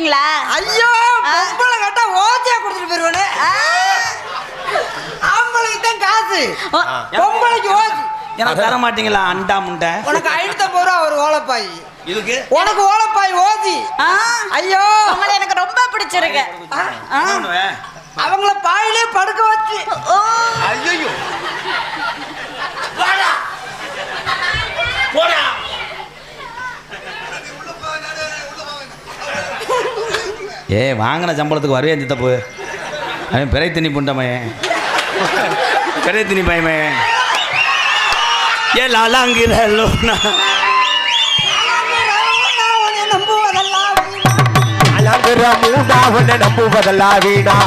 மாட்டீங்களா? ஐயோ பொம்பளை கேட்டா ஓசியா கொடுத்துட்டு போயிருவானே. ஆம்பளைக்கு தான் காசு, பொம்பளைக்கு ஓசி. எனக்கு தர மாட்டீங்களா? அண்டா முண்டை. உனக்கு 550 ரூபா ஒரு ஓலப்பாய், இதுக்கு உனக்கு ஓலப்பாய் ஓசி. ஐயோ உங்களை எனக்கு ரொம்ப பிடிச்சிருக்கு. அவங்கள பாயிலே படுக்க வச்சு. ஐயோ போடா போடா. வாங்கின சம்பளத்துக்கு வருவே தப்பு. அவன் பிறை திணி புண்டமையன், பிறை திணி பயமே. ஏ லாலாங்கிறோ நம்புவதெல்லாம் நம்புவதெல்லாம் வீணா.